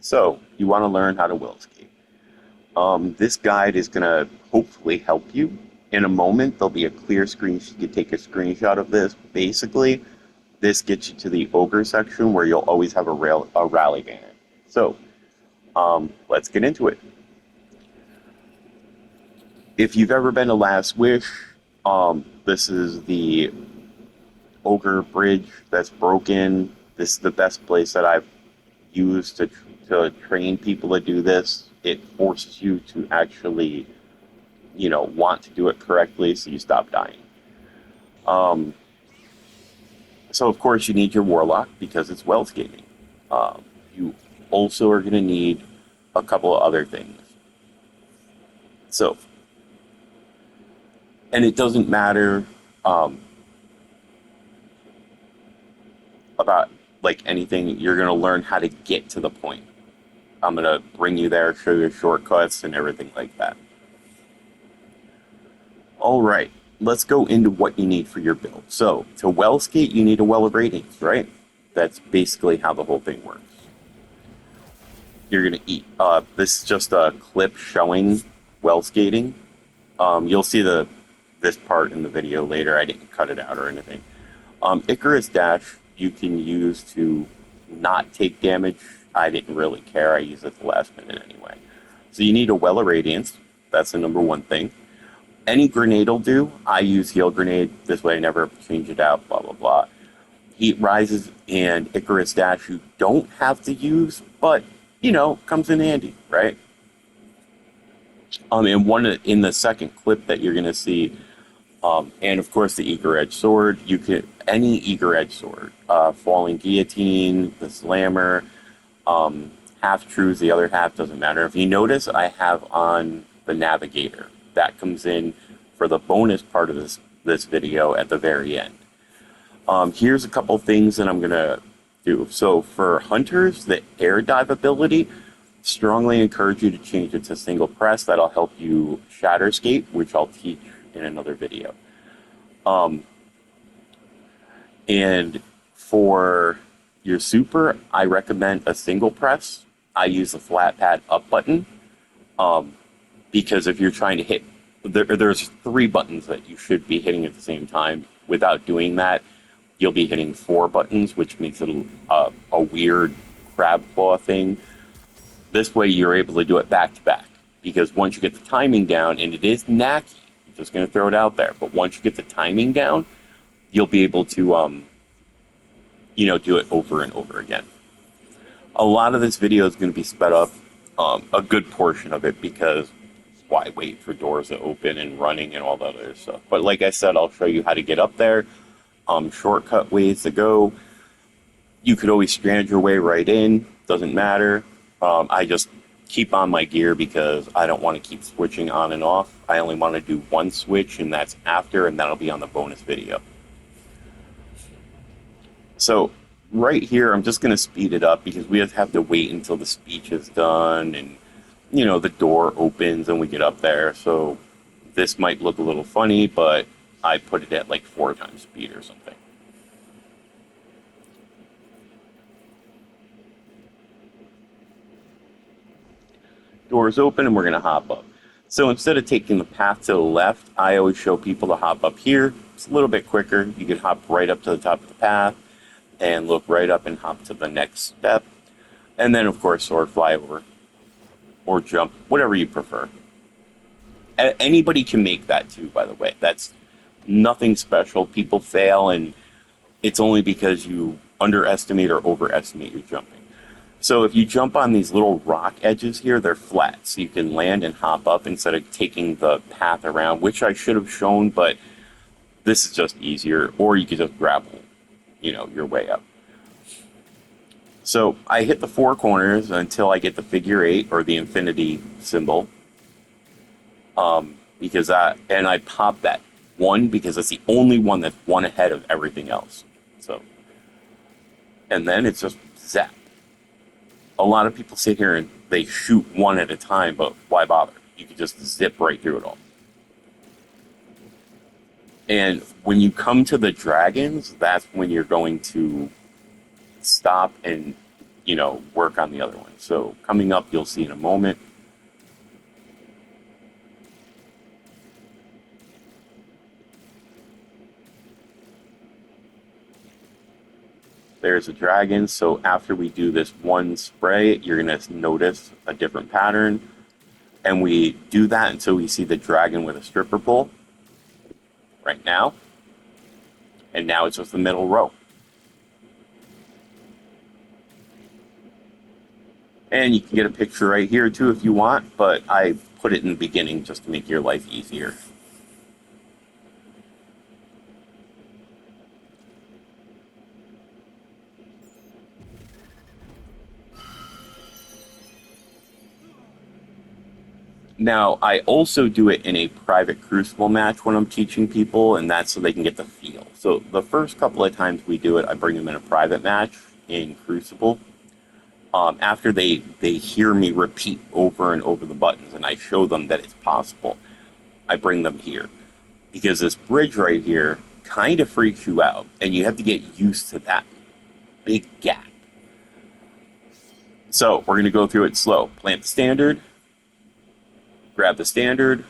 So, you want to learn how to Well Sk8. This guide is going to hopefully help you. In a moment, there'll be a clear screen. You can take a screenshot of this. Basically, this gets you to the ogre section where you'll always have a rally banner. So, let's get into it. If you've ever been to Last Wish, this is the ogre bridge that's broken. This is the best place that I've used to train people to do this. It forces you to actually, want to do it correctly so you stop dying. So of course you need your Warlock because it's Well Sk8ing. You also are going to need a couple of other things. So, and it doesn't matter about like anything. You're going to learn how to get to the point. I'm going to bring you there, show you shortcuts and everything like that. All right, let's go into what you need for your build. So to Well Sk8, you need a Well of Radiance, right? That's basically how the whole thing works. You're going to eat. This is just a clip showing Well Sk8ing. You'll see this part in the video later. I didn't cut it out or anything. Icarus Dash you can use to not take damage. I didn't really care. I used it at the last minute anyway. So you need a Well of Radiance. That's the number one thing. Any grenade will do. I use Heal Grenade. This way I never change it out, blah, blah, blah. Heat Rises and Icarus Dash you don't have to use, but, comes in handy, right? And in the second clip that you're going to see, and of course the Eager Edge Sword, any Eager Edge Sword, Falling Guillotine, the Slammer, half trues, the other half doesn't matter. If you notice, I have on the Navigator. That comes in for the bonus part of this video at the very end. Here's a couple things that I'm going to do. So for Hunters, the Air Dive ability, strongly encourage you to change it to single press. That'll help you Shatter Escape, which I'll teach in another video. And for your super, I recommend a single press. I use the flat pad up button because if you're trying to hit, there's 3 buttons that you should be hitting at the same time. Without doing that, you'll be hitting 4 buttons, which makes it a weird crab claw thing. This way you're able to do it back to back because once you get the timing down, and it is knacky, I'm just going to throw it out there, but once you get the timing down, you'll be able to do it over and over again. A lot of this video is going to be sped up, a good portion of it, because why wait for doors to open and running and all that other stuff. But like I said, I'll show you how to get up there, shortcut ways to go. You could always strand your way right in, doesn't matter. I just keep on my gear because I don't want to keep switching on and off. I only want to do one switch, and that's after, and that'll be on the bonus video. So right here, I'm just going to speed it up because we have to wait until the speech is done and, the door opens and we get up there. So this might look a little funny, but I put it at like 4 times speed or something. Doors open and we're going to hop up. So instead of taking the path to the left, I always show people to hop up here. It's a little bit quicker. You can hop right up to the top of the path and look right up and hop to the next step. And then, of course, sword fly over or jump, whatever you prefer. Anybody can make that too, by the way. That's nothing special. People fail, and it's only because you underestimate or overestimate your jumping. So if you jump on these little rock edges here, they're flat, so you can land and hop up instead of taking the path around, which I should have shown, but this is just easier. Or you could just grapple, your way up. So I hit the 4 corners until I get the figure 8 or the infinity symbol. And I pop that 1 because it's the only one that's 1 ahead of everything else. So, and then it's just zap. A lot of people sit here and they shoot 1 at a time, but why bother? You can just zip right through it all. And when you come to the dragons, that's when you're going to stop and work on the other one. So coming up, you'll see in a moment. There's a dragon. So after we do this one spray, you're going to notice a different pattern. And we do that until we see the dragon with a stripper pole right now. And now it's just the middle row. And you can get a picture right here too if you want, but I put it in the beginning just to make your life easier. Now, I also do it in a private Crucible match when I'm teaching people, and that's so they can get the feel. So the first couple of times we do it, I bring them in a private match in Crucible. After they hear me repeat over and over the buttons, and I show them that it's possible, I bring them here. Because this bridge right here kind of freaks you out, and you have to get used to that big gap. So we're going to go through it slow. Plant the standard. Grab the standard.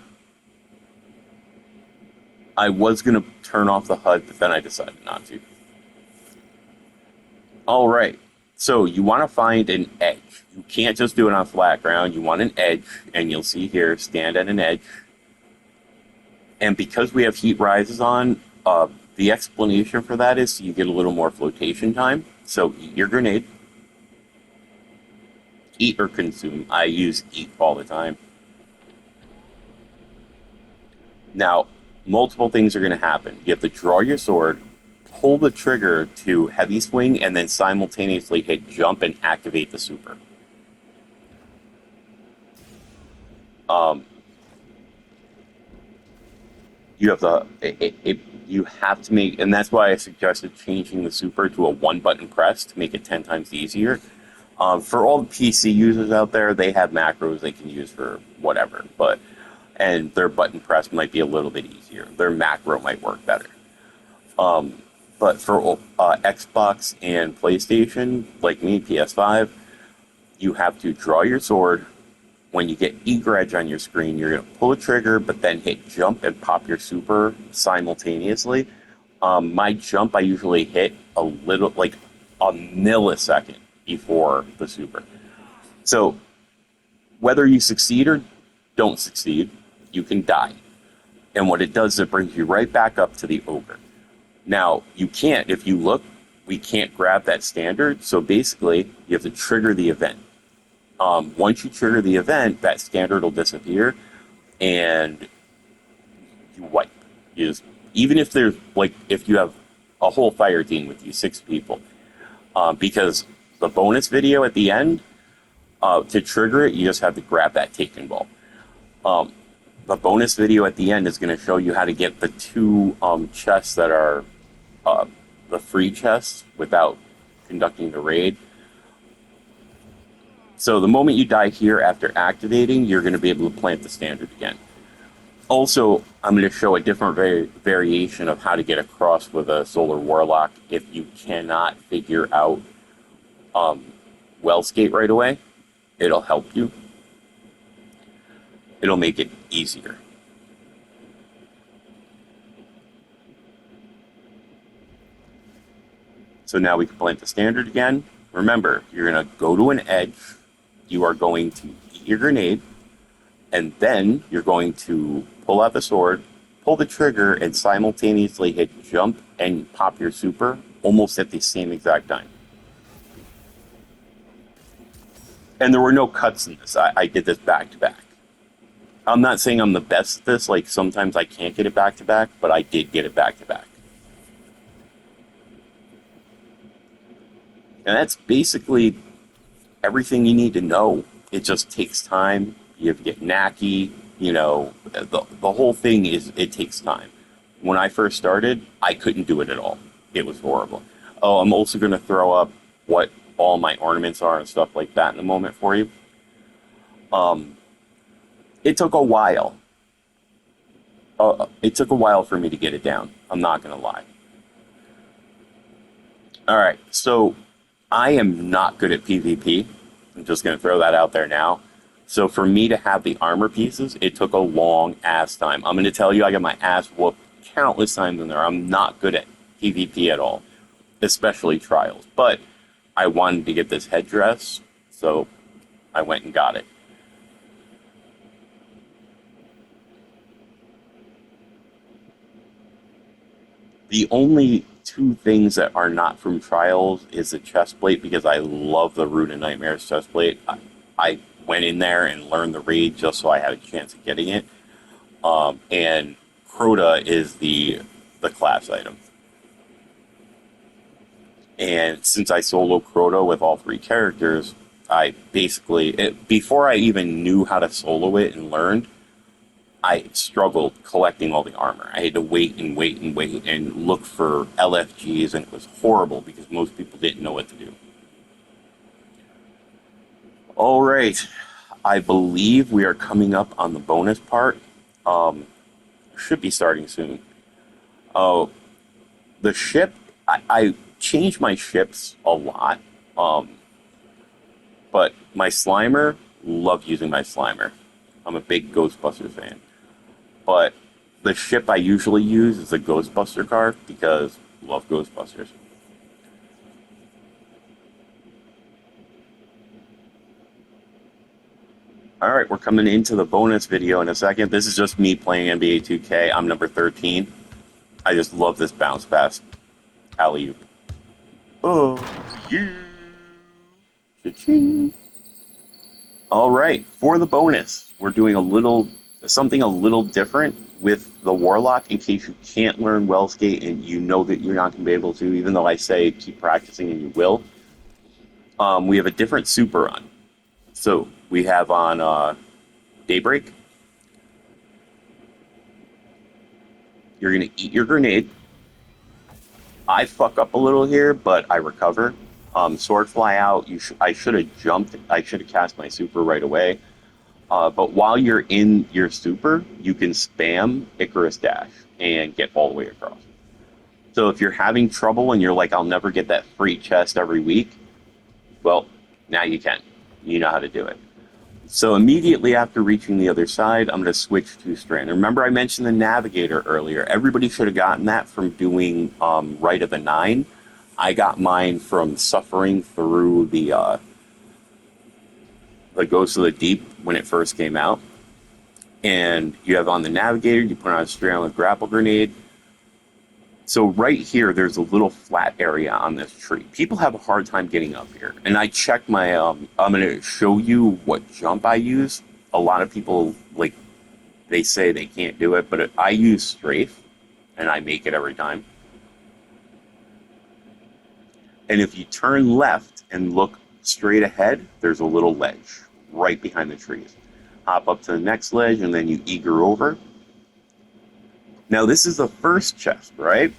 I was going to turn off the HUD, but then I decided not to. All right. So you want to find an edge. You can't just do it on flat ground. You want an edge, and you'll see here, stand at an edge. And because we have heat rises on, the explanation for that is so you get a little more flotation time. So eat your grenade. Eat or consume. I use eat all the time. Now, multiple things are going to happen. You have to draw your sword, pull the trigger to heavy swing, and then simultaneously hit jump and activate the super. You have to make, and that's why I suggested changing the super to a one-button press to make it 10 times easier. For all the PC users out there, they have macros they can use for whatever, and their button press might be a little bit easier. Their macro might work better. But for Xbox and PlayStation, like me, PS5, you have to draw your sword. When you get eager edge on your screen, you're going to pull a trigger, but then hit jump and pop your super simultaneously. My jump, I usually hit a little, like a millisecond before the super. So whether you succeed or don't succeed, you can die. And what it does is it brings you right back up to the ogre. Now, you can't, if you look, we can't grab that standard. So basically, you have to trigger the event. Once you trigger the event, that standard will disappear, and you wipe. Even if there's, like, if you have a whole fire team with you, 6 people, because the bonus video at the end, to trigger it, you just have to grab that taken ball. The bonus video at the end is going to show you how to get the 2 chests that are the free chests without conducting the raid. So the moment you die here after activating, you're going to be able to plant the standard again. Also, I'm going to show a different variation of how to get across with a Solar Warlock if you cannot figure out Well Sk8 right away. It'll help you. It'll make it easier. So now we can plant the standard again. Remember, you're going to go to an edge. You are going to eat your grenade. And then you're going to pull out the sword, pull the trigger, and simultaneously hit jump and pop your super almost at the same exact time. And there were no cuts in this. I did this back to back. I'm not saying I'm the best at this. Like, sometimes I can't get it back to back, but I did get it back to back. And that's basically everything you need to know. It just takes time. You have to get knacky. You know, the whole thing is, it takes time. When I first started, I couldn't do it at all. It was horrible. Oh, I'm also going to throw up what all my ornaments are and stuff like that in a moment for you. It took a while. It took a while for me to get it down. I'm not going to lie. All right, so I am not good at PvP. I'm just going to throw that out there now. So for me to have the armor pieces, it took a long ass time. I'm going to tell you, I got my ass whooped countless times in there. I'm not good at PvP at all, especially trials. But I wanted to get this headdress, so I went and got it. The only two things that are not from trials is the chest plate, because I love the Root of Nightmares chest plate. I went in there and learned the raid just so I had a chance of getting it. And Crota is the class item. And since I solo Crota with all three characters, I basically, before I even knew how to solo it and learned, I struggled collecting all the armor. I had to wait and wait and wait and look for LFGs, and it was horrible because most people didn't know what to do. All right, I believe we are coming up on the bonus part. Should be starting soon. Oh, the ship, I changed my ships a lot, but my Slimer, love using my Slimer. I'm a big Ghostbuster fan. But the ship I usually use is a Ghostbuster car because I love Ghostbusters. All right, we're coming into the bonus video in a second. This is just me playing NBA 2K. I'm number 13. I just love this bounce pass. Alley-oop. Oh, yeah. Cha-ching. All right, for the bonus, we're doing something a little different with the Warlock in case you can't learn Well Sk8 and you know that you're not going to be able to, even though I say keep practicing and you will. We have a different super on. So we have on Daybreak. You're going to eat your grenade. I fuck up a little here, but I recover. Sword fly out. I should have jumped. I should have cast my super right away. But while you're in your super, you can spam Icarus Dash and get all the way across. So if you're having trouble and you're like, I'll never get that free chest every week, well, now you can. You know how to do it. So immediately after reaching the other side, I'm going to switch to Strand. Remember I mentioned the Navigator earlier. Everybody should have gotten that from doing Rite of the Nine. I got mine from suffering through the Ghost of the Deep when it first came out. And you have on the Navigator, you put on a Strand with Grapple Grenade. So right here, there's a little flat area on this tree. People have a hard time getting up here. And I checked my, I'm going to show you what jump I use. A lot of people, they say they can't do it, but I use Strafe, and I make it every time. And if you turn left and look straight ahead, there's a little ledge right behind the trees. Hop up to the next ledge, and then you eager over. Now, this is the first chest, right?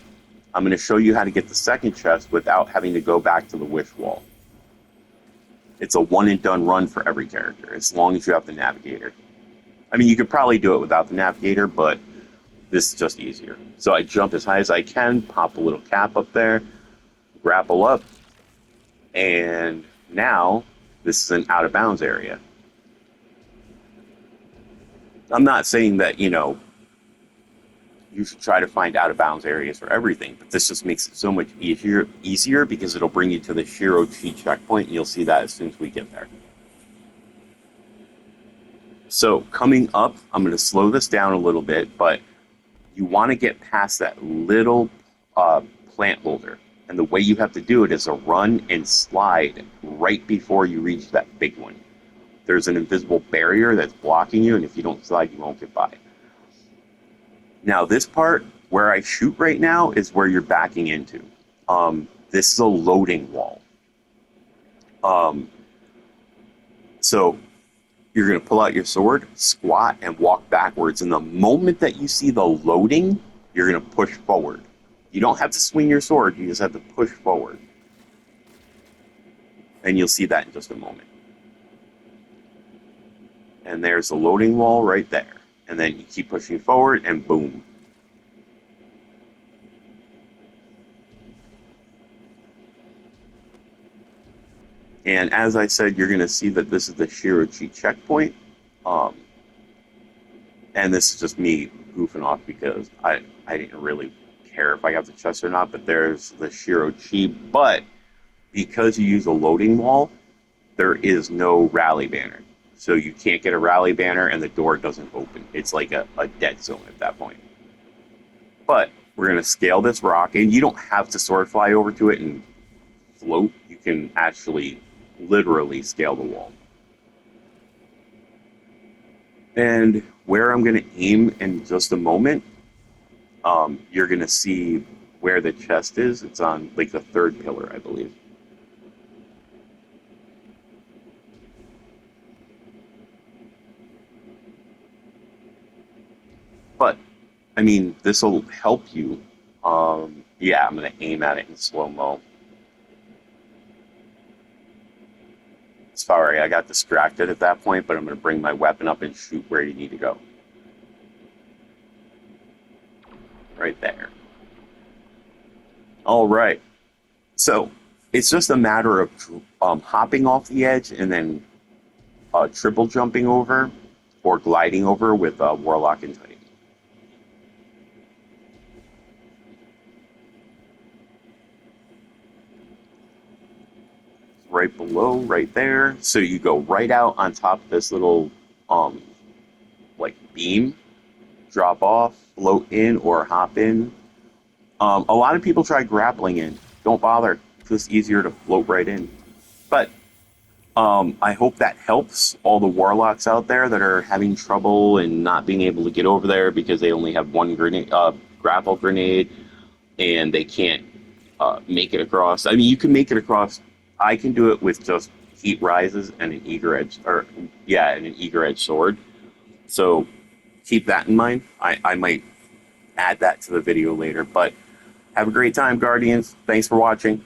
I'm going to show you how to get the second chest without having to go back to the wish wall. It's a one-and-done run for every character, as long as you have the Navigator. I mean, you could probably do it without the Navigator, but this is just easier. So I jump as high as I can, pop a little cap up there, grapple up, and now this is an out-of-bounds area. I'm not saying that, you should try to find out-of-bounds areas for everything, but this just makes it so much easier because it'll bring you to the Shiro-Chi checkpoint, and you'll see that as soon as we get there. So coming up, I'm going to slow this down a little bit, but you want to get past that little plant holder. And the way you have to do it is a run and slide right before you reach that big one. There's an invisible barrier that's blocking you, and if you don't slide, you won't get by. Now, this part where I shoot right now is where you're backing into. This is a loading wall. So you're going to pull out your sword, squat, and walk backwards. And the moment that you see the loading, you're going to push forward. You don't have to swing your sword. You just have to push forward. And you'll see that in just a moment. And there's the loading wall right there. And then you keep pushing forward, and boom. And as I said, you're going to see that this is the Shirochi checkpoint. Um, and this is just me goofing off because I didn't really care if I got the chest or not, but there's the Shirochi. But because you use a loading wall, there is no rally banner. So you can't get a rally banner and the door doesn't open. It's like a dead zone at that point. But we're going to scale this rock, and you don't have to sword fly over to it and float. You can actually literally scale the wall. And where I'm going to aim in just a moment, you're going to see where the chest is. It's on like the third pillar, I believe. But, I mean, this will help you. Yeah, I'm going to aim at it in slow-mo. Sorry, I got distracted at that point, but I'm going to bring my weapon up and shoot where you need to go. Right there. All right. So, it's just a matter of hopping off the edge and then triple jumping over or gliding over with Warlock and Titan. Right below, right there. So you go right out on top of this little like beam, drop off, float in or hop in. A lot of people try grappling in. Don't bother. It's just easier to float right in. But I hope that helps all the warlocks out there that are having trouble and not being able to get over there because they only have one grenade, grapple grenade, and they can't make it across. I mean, you can make it across. I can do it with just heat rises and an eager edge, and an eager edge sword. So keep that in mind. I might add that to the video later. But have a great time, Guardians. Thanks for watching.